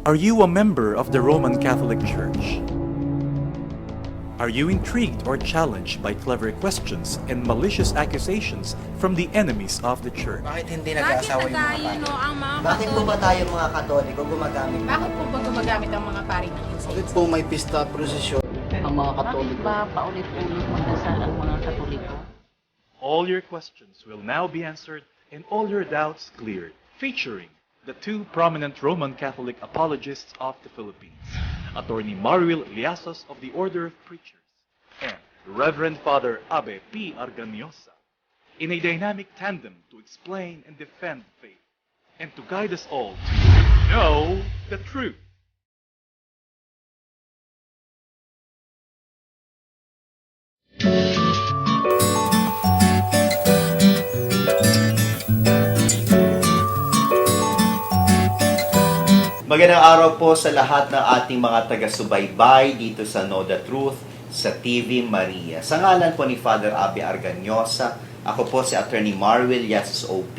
Are you a member of the Roman Catholic Church? Are you intrigued or challenged by clever questions and malicious accusations from the enemies of the Church? Bakit hindi Bakit nag-aasawa yung mga tayo, pari? no, ang mga Bakit po ba tayo mga Katoliko gumagamit? Bakit po ba gumagamit ang mga pari ng Bakit incense? po may pista prosesyon ang mga Bakit Katoliko? ba paulit-ulit magdasal ang mga Katoliko? All your questions will now be answered and all your doubts cleared, featuring the two prominent Roman Catholic apologists of the Philippines, Attorney Mariel Liasos of the Order of Preachers and Reverend Father Abe P. Arganiosa, in a dynamic tandem to explain and defend faith and to guide us all to know the truth. Magandang araw po sa lahat ng ating mga taga-subaybay dito sa Know the Truth sa TV Maria. Sa ngalan po ni Father Abe Arganiosa, ako po si Attorney Mariel Liasos OP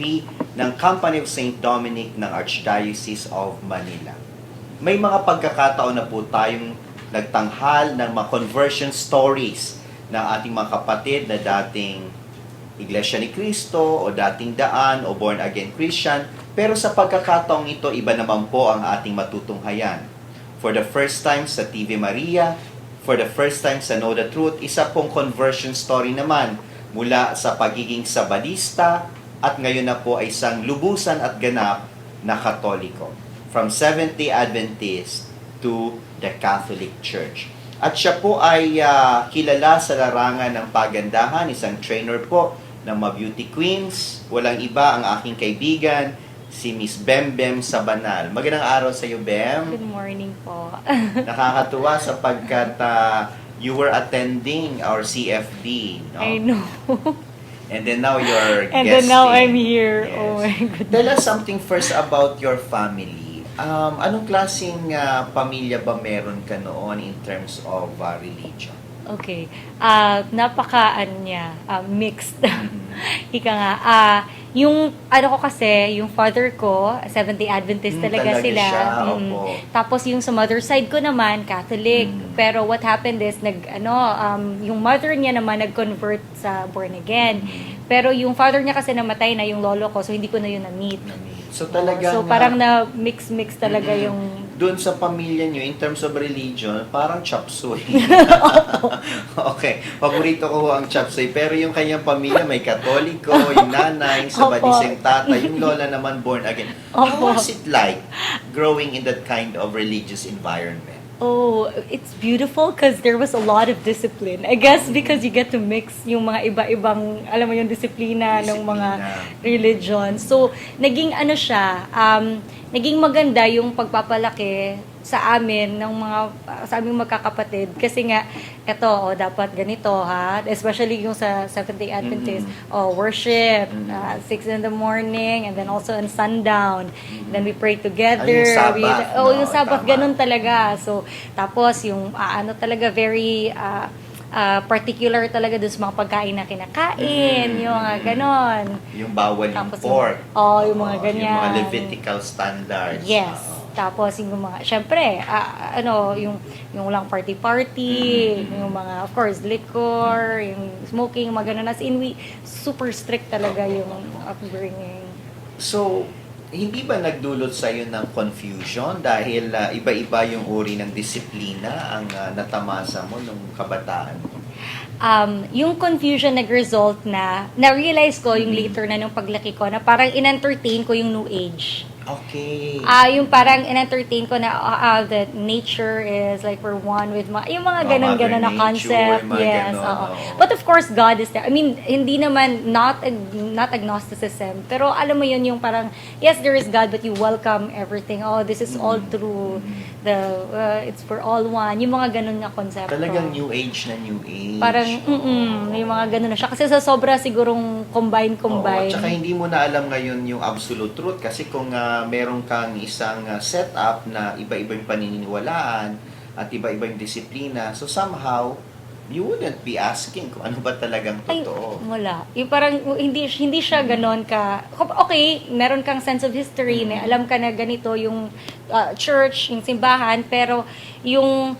ng Company of St. Dominic ng Archdiocese of Manila. May mga pagkakataon na po tayong nagtanghal ng mga conversion stories ng ating mga kapatid na dating Iglesia ni Cristo o dating daan o born again Christian. Pero sa pagkakataong ito, iba naman po ang ating matutunghayan. For the first time sa TV Maria, for the first time sa Know the Truth, isa pong conversion story naman mula sa pagiging Sabadista at ngayon na po ay isang lubusan at ganap na Katoliko. From Seventh-day Adventist to the Catholic Church. At siya po ay kilala sa larangan ng pagandahan, isang trainer po ng mga beauty queens. Walang iba ang aking kaibigan, si Miss Bembem Sabanal. Magandang araw sa iyo, Bem. Good morning po. Nakakatuwa sapagkat you were attending our CFD. No? I know. And then now you're And guesting. then now I'm here. Yes. Oh my goodness. Tell us something first about your family. Anong klaseng pamilya ba meron ka noon in terms of religion? Okay. Mixed. Ika nga. Yung ano ko kasi, yung father ko, Seventh-day Adventist talaga sila. Siya, opo. Tapos yung sa mother side ko naman, Catholic. Pero what happened is, yung mother niya naman nag-convert sa born again. Pero yung father niya kasi namatay na, yung lolo ko, so hindi ko na yun na-meet. So talagang So parang na mix talaga yung doon sa pamilya nyo, in terms of religion, parang chop suey. Okay, paborito ko ang chop suey. Pero yung kanyang pamilya, may Katoliko, yung nanay, Sabadista yung tatay, yung lola naman born again. How was it like growing in that kind of religious environment? Oh, it's beautiful because there was a lot of discipline. I guess because you get to mix yung mga iba-ibang, alam mo yung disiplina ng mga religion. So, naging naging maganda yung pagpapalaki sa amin ng mga sa aming magkakapatid kasi nga dapat ganito ha, especially yung sa Seventh-day Adventist, worship 6 in the morning and then also on sundown, then we pray together. Yung Sabbath, Yung Sabbath tama. ganun talaga. So tapos yung talaga very particular talaga dun sa mga pagkain na kinakain, yung mga ganon. Yung bawal yung Tapos pork. yung mga ganyan. Yung mga Levitical standards. Yes. Tapos yung mga, syempre, yung lang party-party, yung mga, of course, liquor, yung smoking, mga ganun. As in, super strict talaga yung upbringing. So, hindi ba nagdulot sa iyo ng confusion dahil iba-iba yung uri ng disiplina ang natamasa mo nung kabataan mo? Yung confusion nag-result na-realize ko yung later na nung paglaki ko na parang in-entertain ko yung New Age. Okay. Yung parang in-entertain ko na the nature is like we're one with yung mga ganun-ganun na Mother concept. Nature, mga Yes. ganun, oo. But of course, God is there. I mean, hindi naman not agnosticism. Pero alam mo yun yung parang, yes, there is God, but you welcome everything. Oh, this is all true. It's for all one. Yung mga ganun na concept. Talagang New Age na New Age. Parang, yung mga ganun na siya. Kasi sa sobra sigurong combine. Oo, at saka hindi mo na alam ngayon yung absolute truth kasi kung meron kang isang setup na iba-iba yung paniniwalaan at iba-iba yung disiplina, so somehow you wouldn't be asking kung ano ba talagang Ay, totoo. wala. Yung parang hindi siya ganon ka. Okay, meron kang sense of history, may alam ka na ganito yung church, yung simbahan, pero yung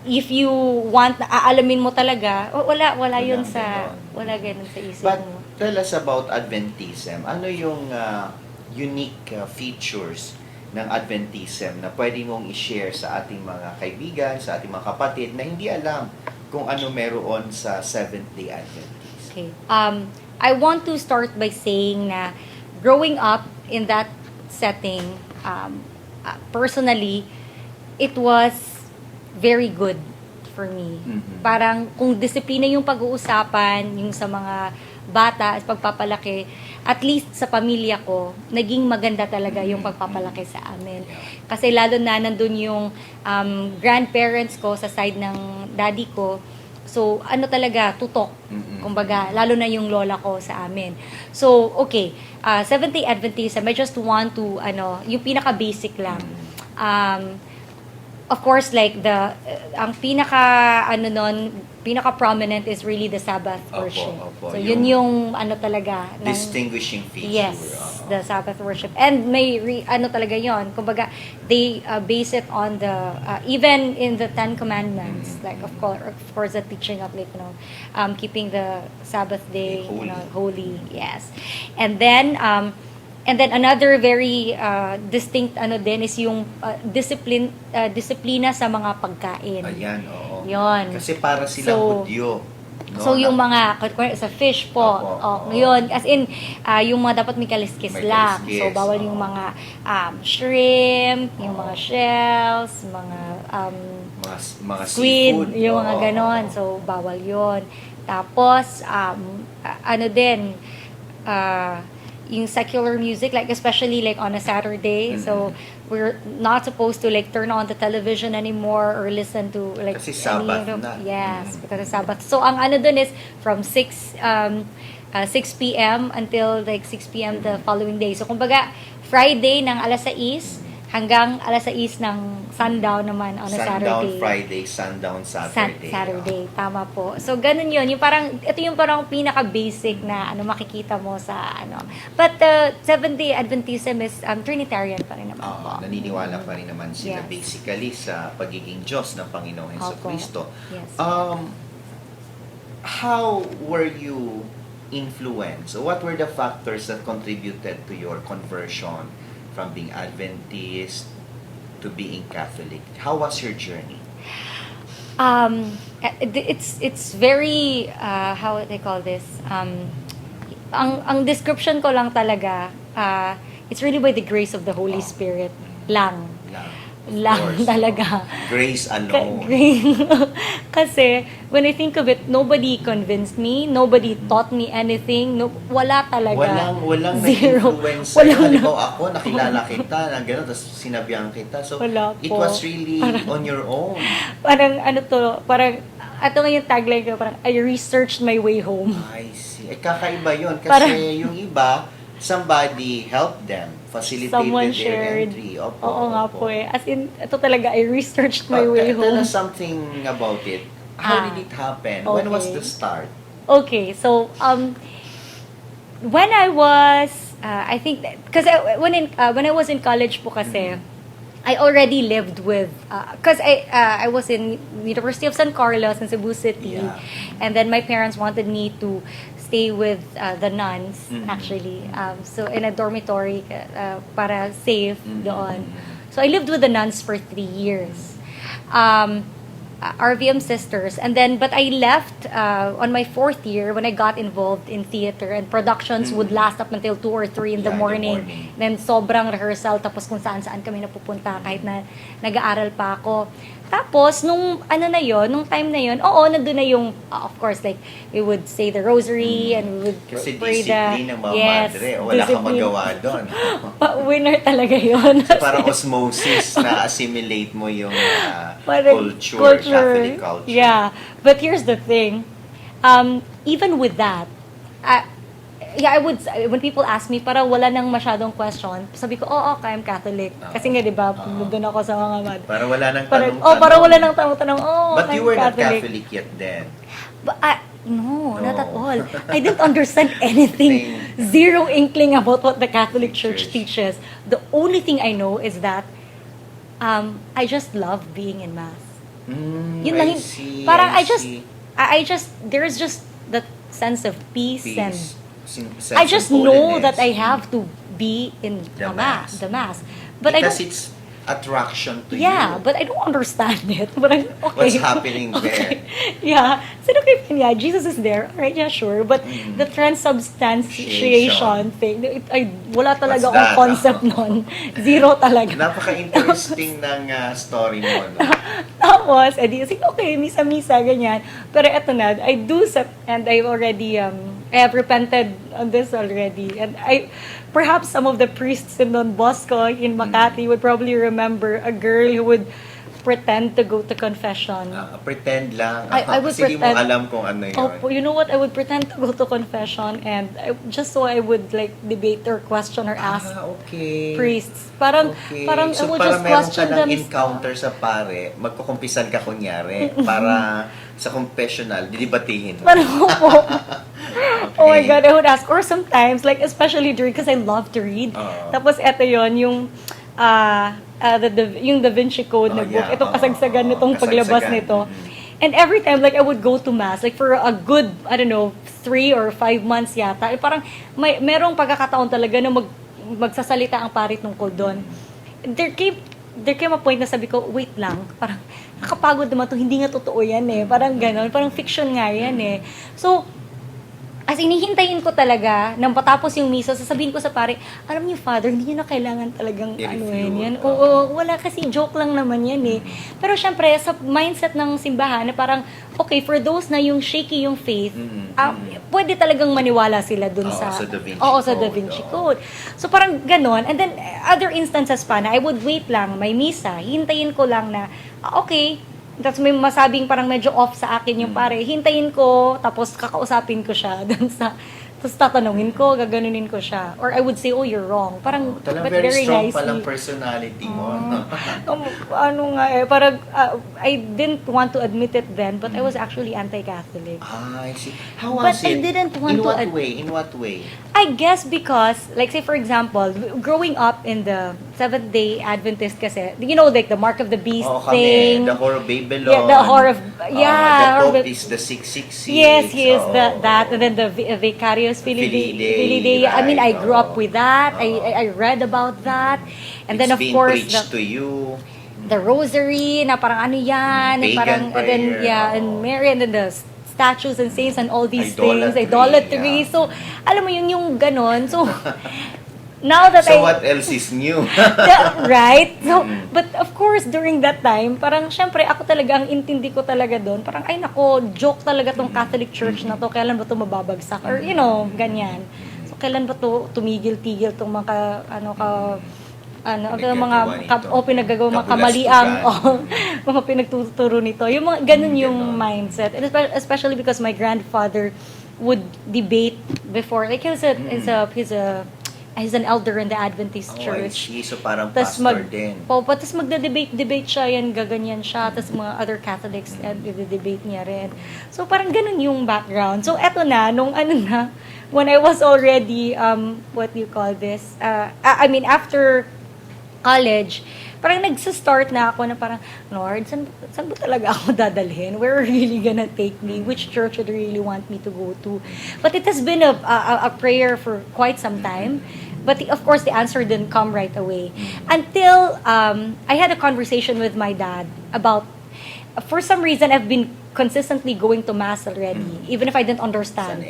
if you want na aalamin mo talaga, wala yun ganon. wala ganun sa isip But mo. tell us about Adventism. Ano yung unique features ng Adventism na pwede mong i-share sa ating mga kaibigan, sa ating mga kapatid na hindi alam kung ano meron sa Seventh-day Adventist? Okay. I want to start by saying na growing up in that setting, personally, it was very good for me. Mhm. Parang kung disiplina yung pag-uusapan, yung sa mga bata at pagpapalaki, at least sa pamilya ko, naging maganda talaga yung pagpapalaki sa amin. Kasi lalo na nandun yung grandparents ko sa side ng daddy ko. So, ano talaga, tutok. Kumbaga, lalo na yung lola ko sa amin. So, okay. Seventh-day Adventism, I just want to, yung pinaka-basic lang. Of course, like ang pinaka-prominent is really the Sabbath worship. Opo. So, yun yung talaga. Distinguishing feature. Yes, the Sabbath worship. And may talaga yon. Kumbaga, they base it on the even in the Ten Commandments, like of course the teaching of keeping the Sabbath day holy. Yes. And then another very distinct din is yung disiplina sa mga pagkain. Ayan, oo. Yon. Kasi para silang Hudyo. No? So, yung mga, sa fish po, ngayon, as in, yung mga dapat may kaliskis lang. So, bawal yung mga shrimp, yung mga shells, mga squid, seafood. yung mga ganon. So, bawal yon. Tapos, yung secular music, like especially like on a Saturday. So we're not supposed to like turn on the television anymore or listen to like kasi Sabbath na. Yes, because of Sabbath. So ang dun is from 6 p.m. until like 6 p.m. the following day. So kumbaga Friday ng alas 6 hanggang alas 6 ng sundown naman on a Saturday. Sundown Friday, sundown Saturday. Saturday, tama po. So, ganun yun. Ito yung parang pinaka-basic na makikita mo sa But Seventh-day Adventism is Trinitarian pa rin naman po. Naniniwala pa rin naman sila Yes. basically sa pagiging Diyos ng Panginoong Jesucristo. Yes. How were you influenced? What were the factors that contributed to your conversion from being Adventist to being Catholic? How was your journey? It's very how they call this, ang description ko lang talaga, it's really by the grace of the Holy Spirit lang Course. talaga. Grace alone. Kasi when I think of it, nobody convinced me, nobody taught me anything. Wala talaga. Walang Zero. nag-influence Wala sa'yo. na. Halimbawa ako, nakilala kita, na gano'n, tapos sinabihan kita. So, Wala it po. was really on your own. Parang ito nga yung tagline ko, parang I researched my way home. I see. Kakaiba yun. Kasi Parang- yung iba, somebody helped them, facilitated Someone their shared. entry. Opo, Oo nga po eh. As in, ito talaga, I researched my way Tell home. us something about it. How did it happen? When was okay. the start? Okay, so, when I was, I think, because when I was in college po kasi, I already lived with, because I was in University of San Carlos in Cebu City, Yeah. and then my parents wanted me to stay with the nuns, actually. So, in a dormitory, para safe doon. So, I lived with the nuns for 3 years. RVM sisters. And then, but I left on my 4th year when I got involved in theater, and productions would last up until 2 or 3 in the morning. Then, sobrang rehearsal, tapos kung saan-saan kami napupunta kahit na nag-aaral pa ako. Tapos, nung time na yon, nandun na yung, of course, like, we would say the rosary, and we would Kasi pray discipline ng mga madre. Wala kang magawa doon. Winner talaga yon. Parang osmosis na assimilate mo yung Parang Catholic culture. Yeah. But here's the thing. Even with that, yeah, when people ask me, para wala nang masyadong question, sabi ko, okay, I'm Catholic. Kasi nga, di ba, doon ako sa mga Para wala nang tanong-tanong. Para wala nang tanong-tanong, But I'm you were not Catholic. Catholic yet then. But no, not at all. I didn't understand anything. Zero inkling about what the Catholic Church teaches. The only thing I know is that I just love being in Mass. Yun lang, parang I just, there's just that sense of peace. And I just know that I have to be in the Mass. But because it's attraction to you. Yeah, but I don't understand it. But I'm okay. What's happening there? Yeah. So okay, yeah, Jesus is there. Alright, yeah, sure. But the transubstantiation thing, wala talaga akong concept nun. Zero talaga. Napaka-interesting ng story mo, no? Tapos, edi, okay, misa-misa, ganyan. Pero eto na, I do, and I already, I have repented on this already. And perhaps some of the priests in Don Bosco in Makati would probably remember a girl who would pretend to go to confession. Pretend lang. I would Sige pretend. mo alam kung ano yun. Oh, you know what? I would pretend to go to confession and just so I would like debate or question or ask okay. priests. Parang So, I would para just meron question ka them. ng encounter sa pare, magkukumpisan ka kunyari para sa confessional, didibatiin mo. Parang po. Oh my God, I would ask. Or sometimes, like especially during, because I love to read. Tapos eto yon yung yung Da Vinci Code na book. Itong kasagsagan nitong paglabas nito. And every time, like, I would go to Mass, like, for a good, I don't know, 3 or 5 months yata, parang merong pagkakataon talaga na magsasalita ang pari tungkol doon. There came a point na sabi ko, wait lang, parang nakapagod naman to, hindi nga totoo yan eh. Parang gano'n, parang fiction nga yan eh. So, as inihintayin ko talaga, nang patapos yung misa, sasabihin ko sa pare, alam niyo, Father, hindi niyo na kailangan talagang yan. Oo, wala kasi, joke lang naman yan eh. Pero syempre, sa mindset ng simbahan, na parang, okay, for those na yung shaky yung faith, pwede talagang maniwala sila dun sa Da Vinci Code. So parang ganon. And then, other instances pa na I would wait lang, may misa, hintayin ko lang na, okay, tapos may masabing parang medyo off sa akin yung pare. Hintayin ko, tapos kakausapin ko siya dun sa, tapos tatanungin ko, gaganunin ko siya. Or I would say, oh, you're wrong. Parang, but very strong nicely. palang personality mo. Ano nga eh, parang, I didn't want to admit it then, but I was actually anti-Catholic. I see. How was But it? I didn't want In to what way? In what way? I guess because, like say for example, growing up in the Seventh-day Adventist kasi, you know, like the Mark of the Beast thing. The Whore of Babylon. Yeah, the Whore of, the Pope is the 666. Yes, he is that, and then the Vicarious Filii Dei. I mean, I grew up with that. I read about that. And then of course, it's being preached to you. The Rosary, na parang ano yan, Pagan parang, and then, prayer, and Mary, and then the statues and saints and all these Idolatry, things. So, alam mo yun, yung ganon. So, now that So what else is new? Right? So, but of course, during that time, parang syempre, ako talaga, ang intindi ko talaga doon, parang, ay nako, joke talaga tong Catholic Church na to, kailan ba to mababagsak? Or, you know, ganyan. So, kailan ba to tumigil-tigil tong mga, pinaggagawa, mga kamaliang, mga pinagtuturo nito. Yung mga, ganun yung mindset. And especially because my grandfather would debate before, like he's an elder in the Adventist Church. So parang pastor din. Tapos magde-debate siya, yan, gaganyan siya. Tapos mga other Catholics, debate niya rin. So parang ganun yung background. So eto na, when I was already, what do you call this? After college, parang nagsa-start na ako na parang, Lord, saan ba talaga ako dadalhin? Where are you really gonna take me? Which church would you really want me to go to? But it has been a prayer for quite some time. But of course, the answer didn't come right away. Until I had a conversation with my dad about, for some reason, I've been consistently going to Mass already, even if I didn't understand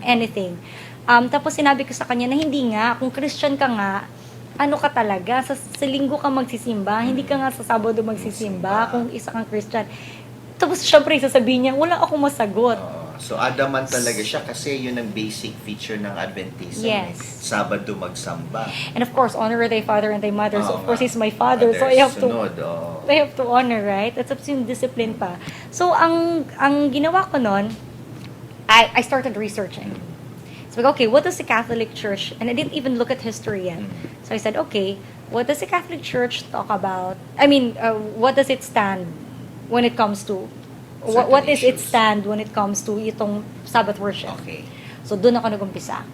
anything. Tapos sinabi ko sa kanya na hindi nga, kung Christian ka nga, ano ka talaga, sa linggo ka magsisimba, hindi ka nga sa Sabado magsisimba, kung isa kang Christian. Tapos syempre, sasabihin niya, wala akong masagot. So adamant talaga siya kasi yun ang basic feature ng Adventism. Yes. Sabado magsamba. And of course, honor thy father and thy mother. So of course, he's my father. So I have to honor, right? That's up to yung discipline pa. So ang ginawa ko nun, I started researching. So, like, okay, what does the Catholic Church, and I didn't even look at history yet. So I said, okay, what does the Catholic Church talk about? I mean, what does it stand when it comes to, what is its issues. stand when it comes to itong Sabbath worship? Okay. So, doon ako nagumpisa.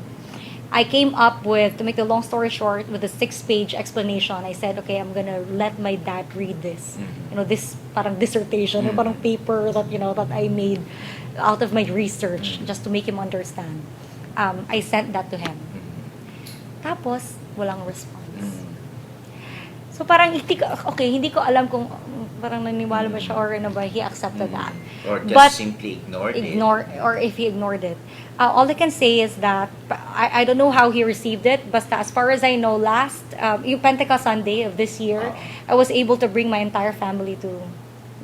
I came up with, to make the long story short, with a 6-page explanation. I said, okay, I'm gonna let my dad read this. You know, this parang dissertation, or parang paper that, you know, that I made out of my research, just to make him understand. I sent that to him. Tapos, walang response. So, parang, hindi ko alam kung parang naniwala ba siya or ano ba, he accepted that. Or just But simply ignored it. Or if he ignored it. All I can say is that, I don't know how he received it, but as far as I know, yung Pentecost Sunday of this year, I was able to bring my entire family to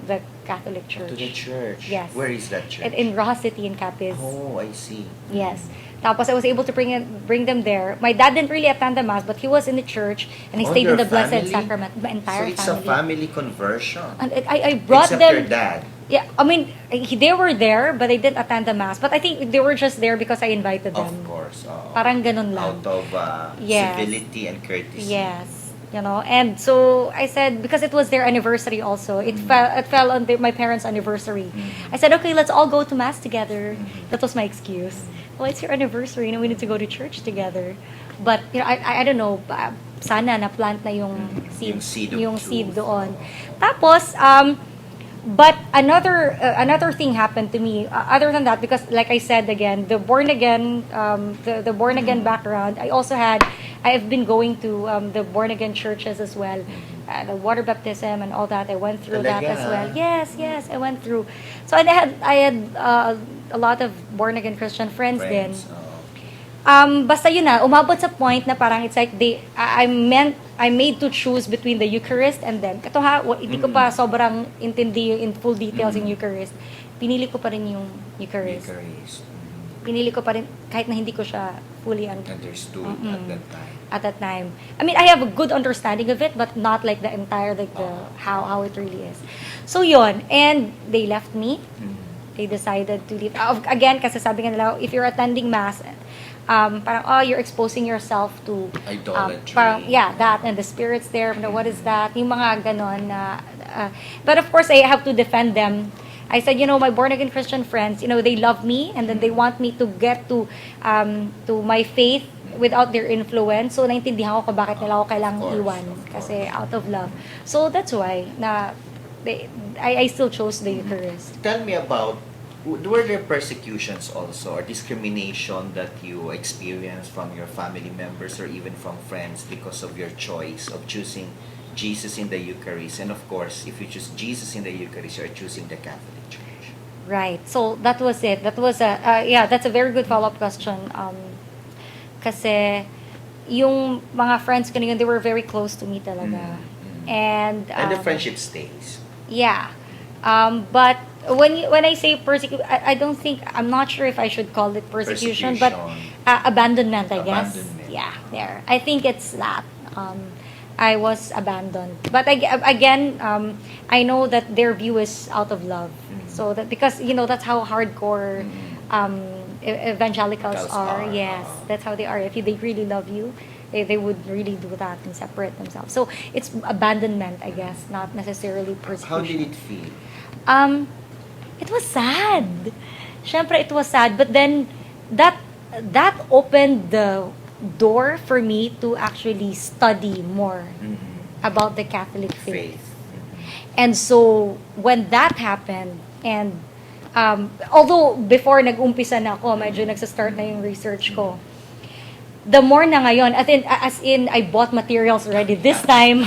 the Catholic Church. To the church? Yes. Where is that church? In Rojas City, in Capiz. Oh, I see. Yes. Tapos I was able to bring them there. My dad didn't really attend the mass, but he was in the church and he stayed in your the Blessed family? Sacrament. My entire So it's family. a family conversion. And I brought Except them. your dad. Yeah, I mean, they were there, but they didn't attend the mass. But I think they were just there because I invited them. Of course. Parang ganun lang. Out of Yes. civility and courtesy. Yes. You know, and so I said, because it was their anniversary also, it fell on my parents' anniversary. I said, okay, let's all go to mass together. That was my excuse. Well, it's your anniversary, and we need to go to church together. But, you know, I don't know, sana na-plant na yung seed, Yung seed seed of truth. doon. Tapos, but another thing happened to me, other than that, because like I said again, the born again background, I have been going to the born again churches as well, the water baptism and all that. I went through that Talaga? as well. Yes, I went through. So I had a lot of born again Christian friends din. Basta yun na, umabot sa point na parang it's like I'm made to choose between the Eucharist and then, ito ha, hindi ko pa sobrang intindi in full details in Eucharist. Pinili ko pa rin yung Eucharist. Pinili ko pa rin, kahit na hindi ko siya fully Understood at that time. at that time. I mean, I have a good understanding of it, but not like the entire, like the how it really is. So yun, and they left me. They decided to leave. Again, kasi sabi nga nila, if you're attending mass, parang, you're exposing yourself to Idolatry. parang, that, and the spirits there, what is that? Yung mga ganon na, but of course, I have to defend them. I said, my born-again Christian friends, they love me, and then they want me to get to my faith without their influence. So, naintindihan ko bakit nila ako kailangang iwan. Kasi out of love. So, that's why I still chose the Eucharist. Tell me about, were there persecutions also or discrimination that you experienced from your family members or even from friends because of your choice of choosing Jesus in the Eucharist? And of course, if you choose Jesus in the Eucharist, you're choosing the Catholic Church. Right. So, that was it. That was that's a very good follow-up question. Kasi, yung mga friends ko na yun, they were very close to me talaga. And the friendship stays. Yeah. But when I say persecute, I don't think, I'm not sure if I should call it persecution, but abandonment, I guess. Abandonment. Yeah, there. I think it's that. I was abandoned. But again, I know that their view is out of love. So that, because, that's how hardcore evangelicals are. Yes, that's how they are. If they really love you, they would really do that and separate themselves. So it's abandonment, I guess, not necessarily persecution. How did it feel? It was sad. Syempre, it was sad. But then, that opened the door for me to actually study more about the Catholic faith. And so, when that happened, and although before nag-umpisa na ako, medyo nagsastart na yung research ko, the more na ngayon, as in I bought materials already. This time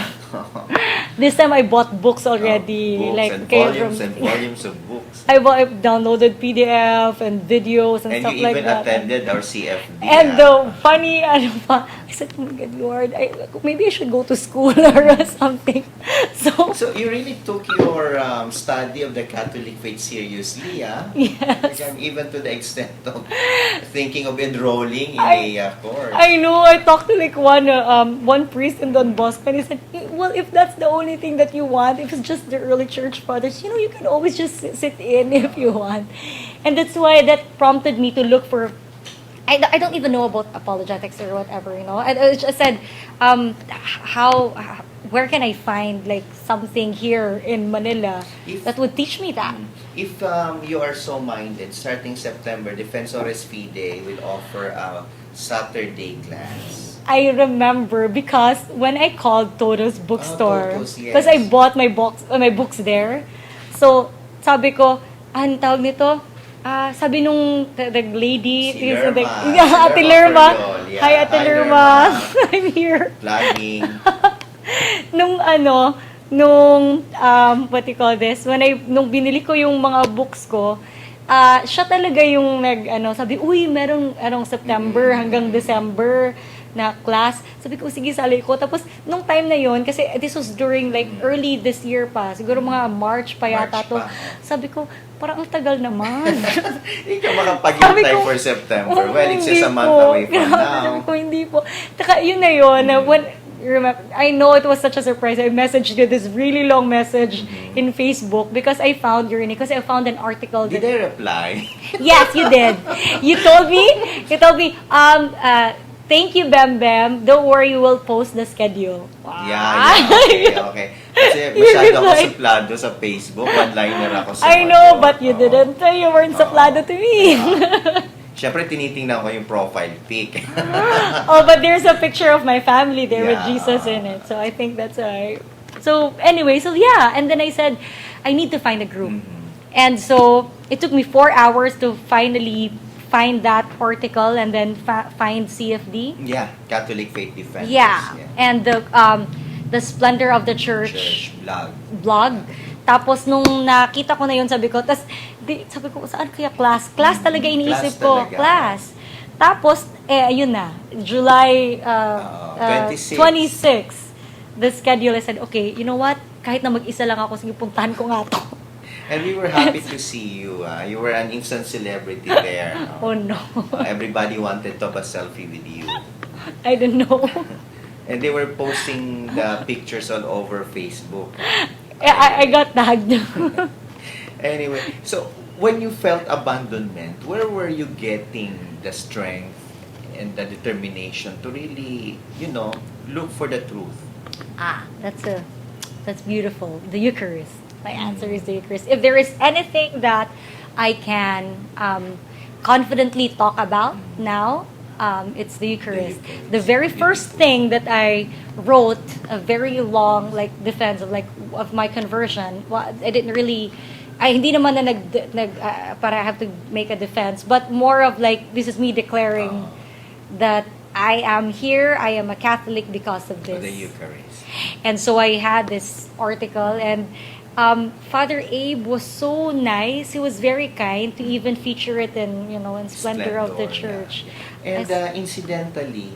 I bought books already. Books like and volumes of books. I downloaded PDF and videos and stuff you like even that. attended our CFD. And the funny, I said, oh my God, Lord, maybe I should go to school or something. So you really took your study of the Catholic faith seriously, Yes. Like, even to the extent of thinking of enrolling in a course. I know. I talked to like one priest in Don Bosco, and he said, well, if that's the only thing that you want, if it's just the early church fathers, you can always just sit in if you want. And that's why that prompted me to look for, I don't even know about apologetics or whatever, you know. I just said, how where can I find like something here in Manila If- that would teach me that? If you are so minded, starting September, Defensores Fide will offer a Saturday class. I remember because when I called Toto's bookstore, Toto's, yes. because I bought my books there. So, sabi ko, ang tawag nito? Sabi nung the lady, Si is Lerma. Ate Si Lerma. Lerma Feriol, yeah. Hi, Ate Hi, Lerma. Lerma. I'm here. Vlogging. Nung what you call this, nung binili ko yung mga books ko, siya talaga yung sabi, uy, merong September hanggang December na class. Sabi ko, sige, sali ko. Tapos, nung time na yon kasi this was during like early this year pa, siguro mga March pa yata March to. pa. Sabi ko, parang ang tagal naman. Hindi ka Sabi makapaghintay ko, for September. "Oh, Well, it's just hindi a month po." away from Sabi now. ko, hindi po. Taka, yun na yun. Remember, I know it was such a surprise. I messaged you this really long message in Facebook because I found your name. Because I found an article Did that... I reply? Yes, you did. You told me, thank you, Bembem. Don't worry, we'll post the schedule. Wow. Yeah. Okay. Kasi You masyado ako replied. suplado sa Facebook. One-liner ako sa I know, but you didn't. You weren't suplado to me. Siyempre, tinitingnan ko yung profile pic. Oh, but there's a picture of my family there with Yeah. Jesus in it. So I think that's why. So anyway, so yeah. And then I said, I need to find a group. And so it took me 4 hours to finally find that article and then find CFD. Yeah, Catholic Faith Defenders. Yeah. And the Splendor of the Church blog. blog. Tapos nung nakita ko na yun, sabi ko, sabi ko, saan kaya class? Class talaga iniisip Class ko. talaga. Class. Tapos, ayun na. July 26. The schedule, I said, okay, you know what? Kahit na mag-isa lang ako, sige, puntahan ko nga to. And we were happy to see you. You were an instant celebrity there. No? Oh no. Everybody wanted to have a selfie with you. I don't know. And they were posting the pictures all over Facebook. I got tagged. Anyway, so when you felt abandonment, where were you getting the strength and the determination to really, look for the truth? That's beautiful. The Eucharist. My answer is the Eucharist. If there is anything that I can confidently talk about now, it's the Eucharist. The very first thing that I wrote, a very long defense of my conversion. Well, I didn't really. Hindi naman na para I have to make a defense, but more of this is me declaring that I am here. I am a Catholic because of For this. the Eucharist. And so I had this article, and Father Abe was so nice. He was very kind to even feature it in Splendor of the Church. Yeah. And incidentally,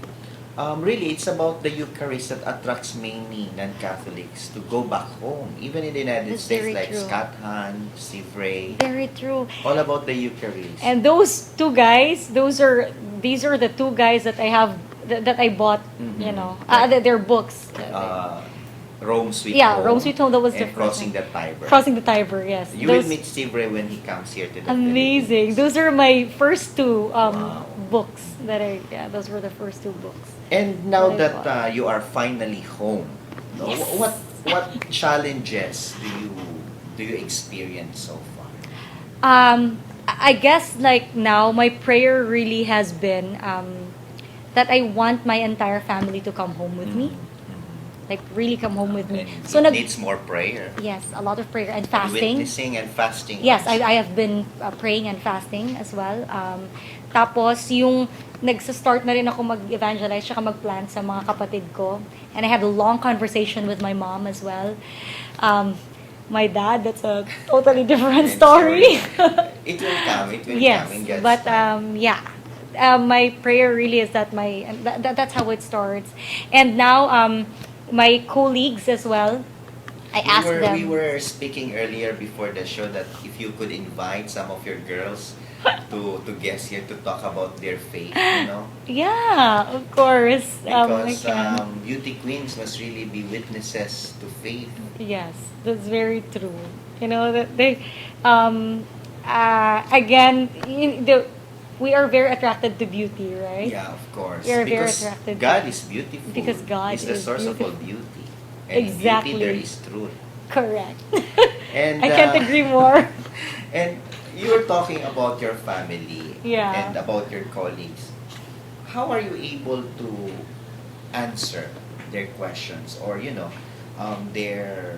really, it's about the Eucharist that attracts many non-Catholics to go back home, even in the United That's States, very like true. Scott Hahn, Steve Ray, Very true. all about the Eucharist. And those two guys, these are the two guys that I have that I bought. Their books. Rome Sweet Yeah, Home. Rome Sweet Home, that was the and first Crossing one. the Tiber. Crossing the Tiber, yes. You will meet Steve Ray when he comes here to the Amazing. Philippines. Those are my first two Wow. books those were the first two books. And now That I that you are finally home, no, Yes. what challenges do you experience so far? I guess now my prayer really has been that I want my entire family to come home with me. Really come home with me. And So it needs more prayer. yes, a lot of prayer and And fasting. witnessing and fasting. Yes, also. I have been praying and fasting as well. Tapos yung nagsa-start na rin ako mag-evangelize tsaka mag-plan sa mga kapatid ko. And I had a long conversation with my mom as well. My dad, that's a totally different story. It will come. It will Yes, come in God's but time. my prayer really is that that's how it starts. And now my colleagues as well, I asked them. We were speaking earlier before the show that if you could invite some of your girls to guest here to talk about their faith, Yeah, of course. I because can. beauty queens must really be witnesses to faith. Yes, that's very true. That they again we are very attracted to beauty, right? Yeah, of course. You're very Because attracted. God is beautiful. Because God is the is source of all beautiful. beauty. And Exactly. in beauty there is truth. Correct. And I can't agree more. And you were talking about your family Yeah. and about your colleagues. How are you able to answer their questions or their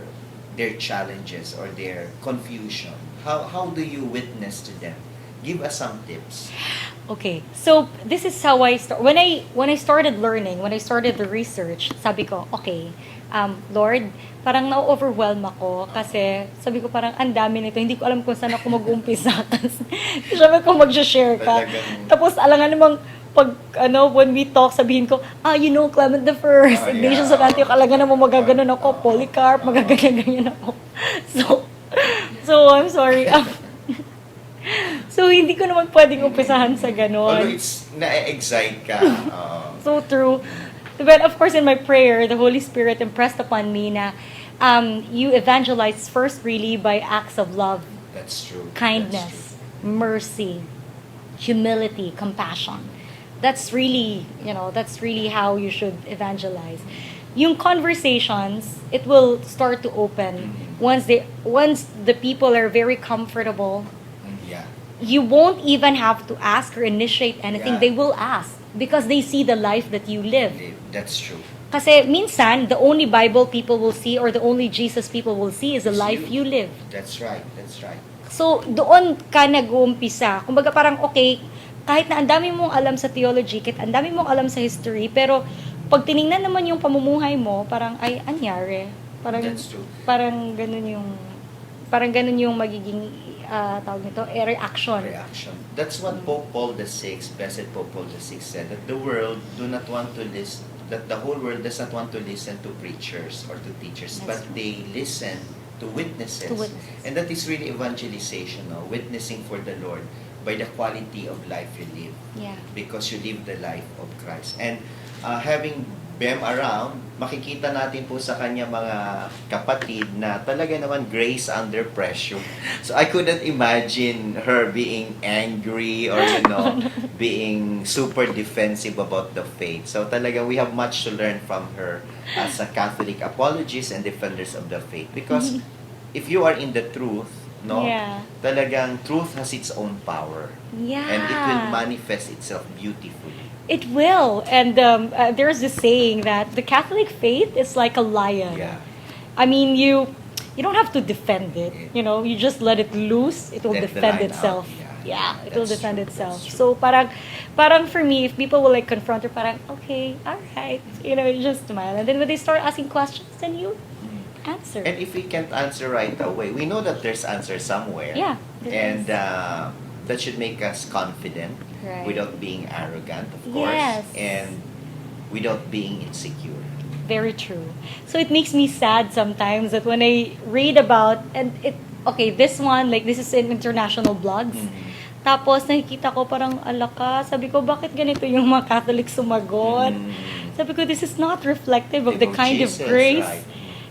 challenges or their confusion? How do you witness to them? Give us some tips. Okay, so this is how I start. When I started learning, when I started the research, sabi ko, okay, Lord, parang na-overwhelm ako kasi sabi ko parang ang dami nito, hindi ko alam kung saan ako mag-uumpisa. Sabi ko mag-share ka. Talagang- Tapos alangan namang pag when we talk, sabihin ko, Clement the First, Oh, Ignatius yeah. of Antioch, alangan namang magaganon ako, Polycarp, magaganyan-ganyan ako. So I'm sorry. So, hindi ko naman pwedeng umpisahan sa Although ganon. it's na-excite ka. So true. But of course, in my prayer, the Holy Spirit impressed upon me na you evangelize first really by acts of love, That's true. kindness, mercy, humility, compassion. That's really how you should evangelize. Yung conversations, it will start to open once the people are very comfortable. Yeah. You won't even have to ask or initiate anything. Yeah. They will ask because they see the life that you live. That's true. Kasi minsan, the only Bible people will see or the only Jesus people will see is the Is life you live. That's right. That's right. So, doon ka nag-uumpisa. Kumbaga parang, okay, kahit na ang dami mong alam sa theology, kahit ang dami mong alam sa history, pero pag tiningnan naman yung pamumuhay mo, parang, ay, anyari. Parang, That's true. parang ganun yung magiging, tawag nito, reaction. Reaction. That's what Pope Paul VI, Blessed Pope Paul VI said, that the world do not want to listen, that the whole world does not want to listen to preachers or to teachers, That's but right. they listen to witnesses. To witnesses. And that is really evangelization, no? Witnessing for the Lord by the quality of life you live. Yeah. Because you live the life of Christ. And having Bem around, makikita natin po sa kanya mga kapatid na talaga naman grace under pressure. So I couldn't imagine her being angry or being super defensive about the faith. So talaga we have much to learn from her as a Catholic apologist and defenders of the faith. Because if you are in the truth, Yeah. talagang truth has its own power. Yeah. And it will manifest itself beautifully. It will. And there's this saying that the Catholic faith is like a lion. Yeah. I mean, you don't have to defend it. You just let it loose. It will Let the defend lion itself. out. Yeah, it will That's defend true. itself. That's So parang for me, if people will like confront her, parang okay, all right, you just smile. And then when they start asking questions, then you answer. And if we can't answer right away, we know that there's answer somewhere. Yeah, there And is. that should make us confident Right. without being arrogant, of course, Yes. and without being insecure. Very true. So it makes me sad sometimes that when I read about this one, like this is in international blogs. Tapos nakikita ko parang alaka, sabi ko bakit ganito yung mga Catholic sumagot? Sabi ko this is not reflective of the kind of Jesus, grace. right.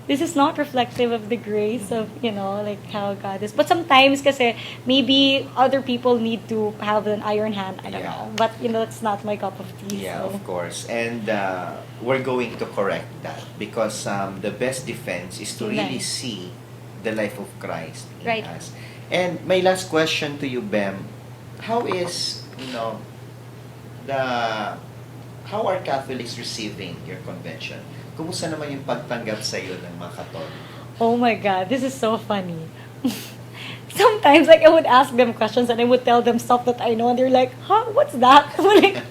This is not reflective of the grace of, like how God is. But sometimes kasi maybe other people need to have an iron hand. I don't Yeah. know. But that's not my cup of tea. Yeah, so. of course. And we're going to correct that because the best defense is to really Nice. see the life of Christ in Right. us. And my last question to you, Bem, how is, how are Catholics receiving your convention? Kumusta naman yung pagtanggap sa iyo ng mga Katoliko? Oh my God, this is so funny. Sometimes, I would ask them questions and I would tell them stuff that I know, and they're like, "Huh? What's that?" I'm like,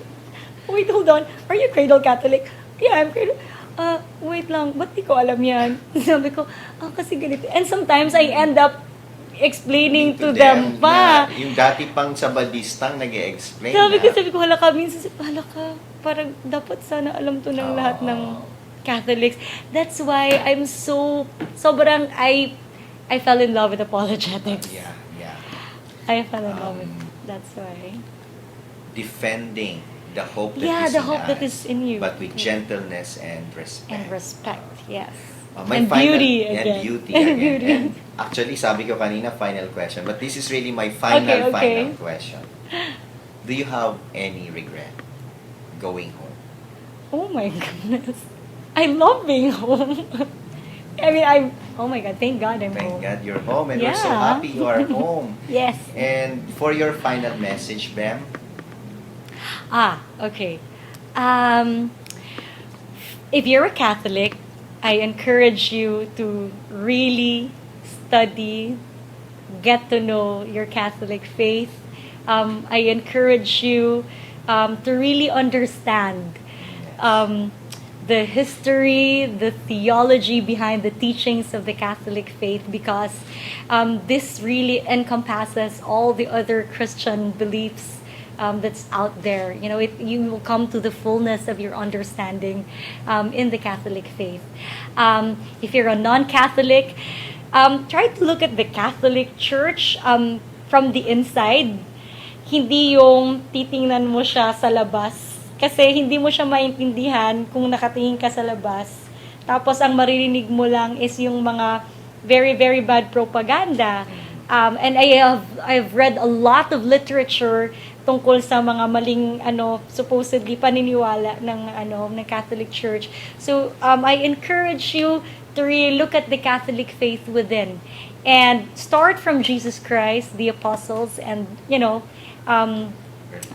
"Wait, hold on. Are you cradle Catholic?" "Yeah, I'm cradle." Wait lang, ba't di ko alam yan? Sabi ko, kasi ganito. And sometimes I end up explaining to them pa. Na, yung dati pang Sabadistang nag-e-explain Sabi ko, hala ka, minsan, parang dapat sana alam to ng lahat ng Catholics. That's why I'm sobrang, I fell in love with apologetics. Yeah. I fell in love with, that's why. Defending the hope that Yeah, is the in hope us, that is in you. but with gentleness and respect. And respect, yes. My And final- beauty and again. beauty And again. beauty. And actually, sabi ko kanina, final question. But this is really my final Okay. question. Do you have any regret going home? Oh my goodness. I love being home. Oh my God, thank God I'm Thank home. God you're home, and we're so Yeah. happy you are home. Yes. And for your final message, Bem, Okay. Um, if you're a Catholic, I encourage you to really study, get to know your Catholic faith. I encourage you to really understand the history, the theology behind the teachings of the Catholic faith, because this really encompasses all the other Christian beliefs that's out there. You will come to the fullness of your understanding in the Catholic faith. If you're a non-Catholic, try to look at the Catholic Church from the inside. Hindi yung titingnan mo siya sa labas. Kasi hindi mo siya maintindihan kung nakatingin ka sa labas. Tapos ang maririnig mo lang is yung mga very, very bad propaganda. And I've read a lot of literature tungkol sa mga maling supposedly paniniwala ng Catholic Church. So I encourage you to really look at the Catholic faith within and start from Jesus Christ, the apostles, and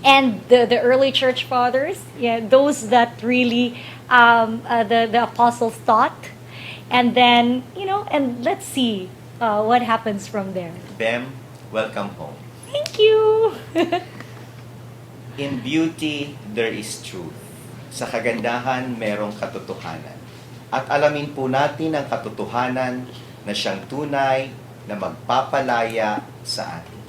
and the early church fathers, those that really the apostles taught, and then and let's see what happens from there. Bem, welcome home. Thank you. In beauty, there is truth. Sa kagandahan, merong katotohanan. At alamin po natin ang katotohanan na siyang tunay na magpapalaya sa atin.